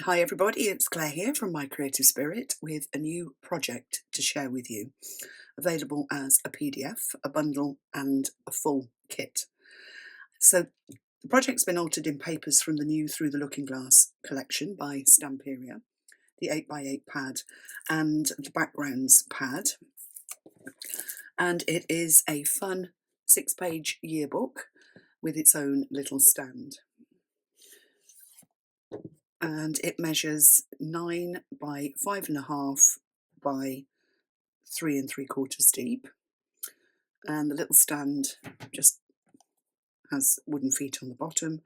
Hi everybody, it's Claire here from My Creative Spirit with a new project to share with you, available as a PDF, a bundle and a full kit. So the project's been altered in papers from the new Through the Looking Glass collection by Stamperia, the 8x8 pad and the backgrounds pad, and it is a fun 6-page yearbook with its own little stand. And it measures 9 by 5.5 by 3 3/4 deep, and the little stand just has wooden feet on the bottom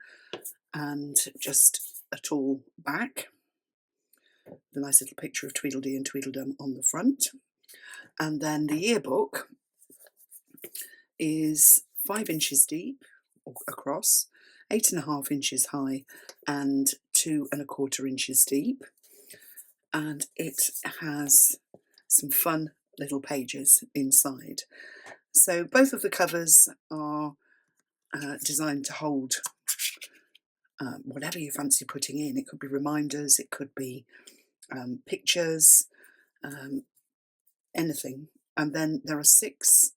and just a tall back. The nice little picture of Tweedledee and Tweedledum on the front. And then the yearbook is 5 inches deep across, 8.5 inches high, and 2 1/4 inches deep. And it has some fun little pages inside. So both of the covers are designed to hold whatever you fancy putting in. It could be reminders, it could be pictures, anything. And then there are 6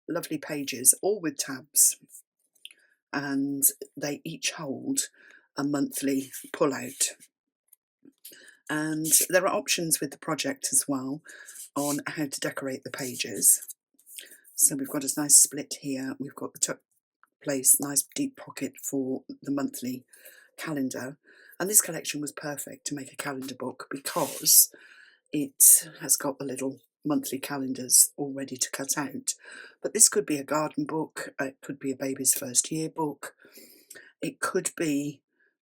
lovely pages, all with tabs, and they each hold a monthly pull-out. And there are options with the project as well on how to decorate the pages. So we've got a nice split here, we've got the tuck place, nice deep pocket for the monthly calendar. And this collection was perfect to make a calendar book because it has got the little monthly calendars all ready to cut out. But this could be a garden book, it could be a baby's first year book, it could be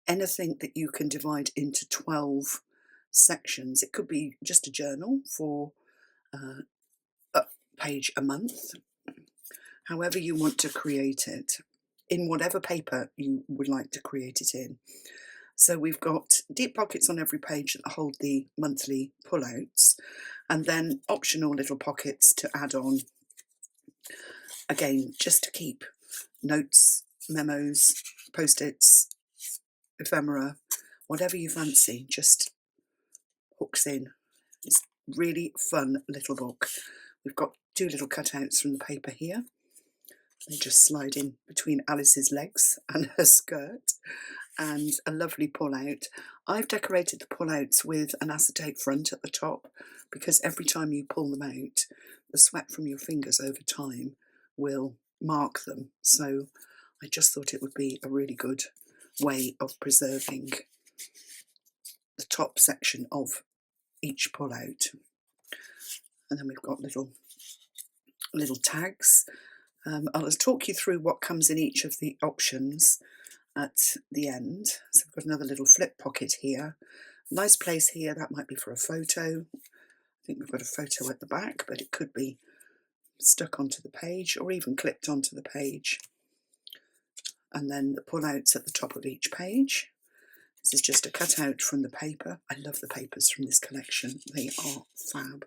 anything that you can divide into 12 sections. It could be just a journal for a page a month, however you want to create it, in whatever paper you would like to create it in. So we've got deep pockets on every page that hold the monthly pullouts, and then optional little pockets to add on, again, just to keep notes, memos, post-its, ephemera, whatever you fancy, just hooks in. It's really fun little book. We've got 2 little cutouts from the paper here. They just slide in between Alice's legs and her skirt, and a lovely pull-out. I've decorated the pull-outs with an acetate front at the top because every time you pull them out, the sweat from your fingers over time will mark them. So I just thought it would be a really good way of preserving the top section of each pull-out. And then we've got little tags. I'll just talk you through what comes in each of the options at the end. So we've got another little flip pocket here. Nice place here, that might be for a photo. I think we've got a photo at the back, but it could be stuck onto the page or even clipped onto the page. And then the pull-outs at the top of each page. This is just a cutout from the paper. I love the papers from this collection. They are fab.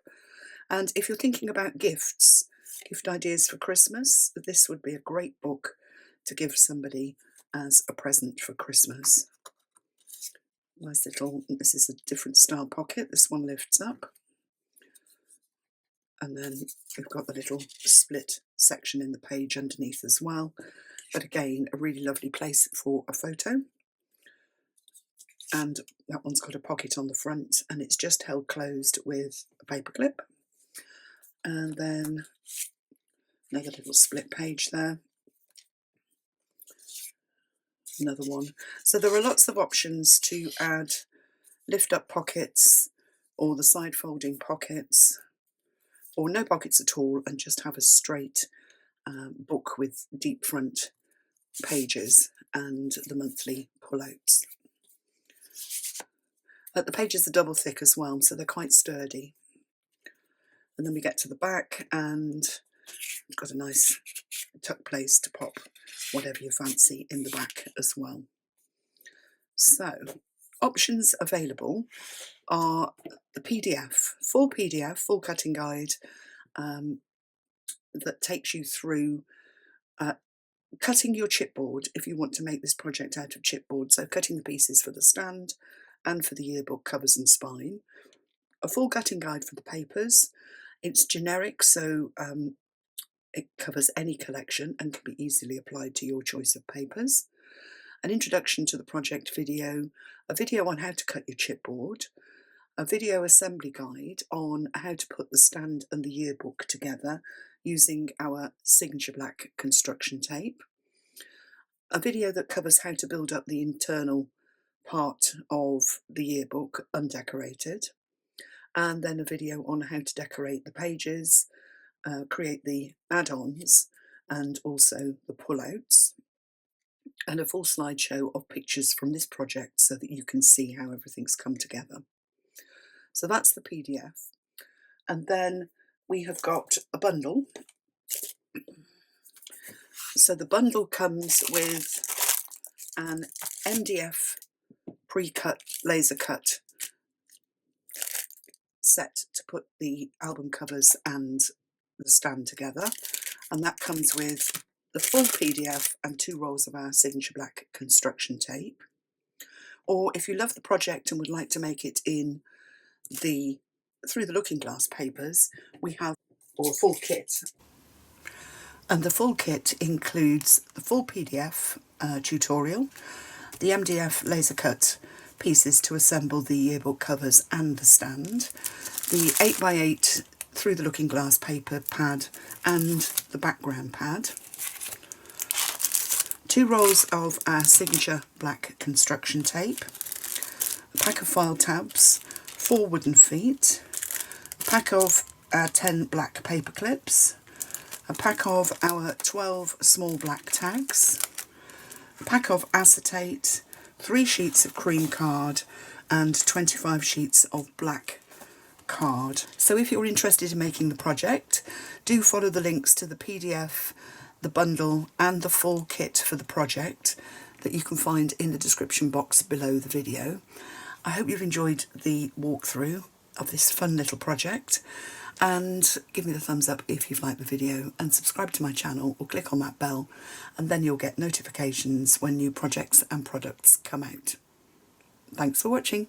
And if you're thinking about gifts, gift ideas for Christmas, this would be a great book to give somebody as a present for Christmas. Nice little, this is a different style pocket. This one lifts up. And then we've got the little split section in the page underneath as well. But again, a really lovely place for a photo. And that one's got a pocket on the front and it's just held closed with a paper clip. And then another little split page there. Another one. So there are lots of options to add lift up pockets or the side folding pockets, or no pockets at all and just have a straight book with deep front pages and the monthly pullouts. The pages are double thick as well, so they're quite sturdy. And then we get to the back and we've got a nice tuck place to pop whatever you fancy in the back as well. So options available are the PDF, full cutting guide that takes you through cutting your chipboard if you want to make this project out of chipboard. So cutting the pieces for the stand and for the yearbook covers and spine, a full gutting guide for the papers. It's generic, so it covers any collection and can be easily applied to your choice of papers. An introduction to the project video, a video on how to cut your chipboard, a video assembly guide on how to put the stand and the yearbook together using our signature black construction tape, a video that covers how to build up the internal part of the yearbook undecorated, and then a video on how to decorate the pages, create the add-ons and also the pullouts, and a full slideshow of pictures from this project so that you can see how everything's come together. So that's the PDF. And then we have got a bundle. So the bundle comes with an MDF pre-cut, laser cut set to put the album covers and the stand together. And that comes with the full PDF and 2 rolls of our signature black construction tape. Or if you love the project and would like to make it in the through the looking glass papers, we have a full kit. And the full kit includes the full PDF tutorial, the MDF laser cut pieces to assemble the yearbook covers and the stand, the 8x8 through the looking glass paper pad and the background pad, 2 rolls of our signature black construction tape, a pack of file tabs, 4 wooden feet, a pack of our 10 black paper clips, a pack of our 12 small black tags, a pack of acetate, 3 sheets of cream card and 25 sheets of black card. So if you're interested in making the project, do follow the links to the PDF, the bundle and the full kit for the project that you can find in the description box below the video. I hope you've enjoyed the walkthrough of this fun little project, and give me the thumbs up if you've liked the video, and subscribe to my channel or click on that bell, and then you'll get notifications when new projects and products come out. Thanks for watching.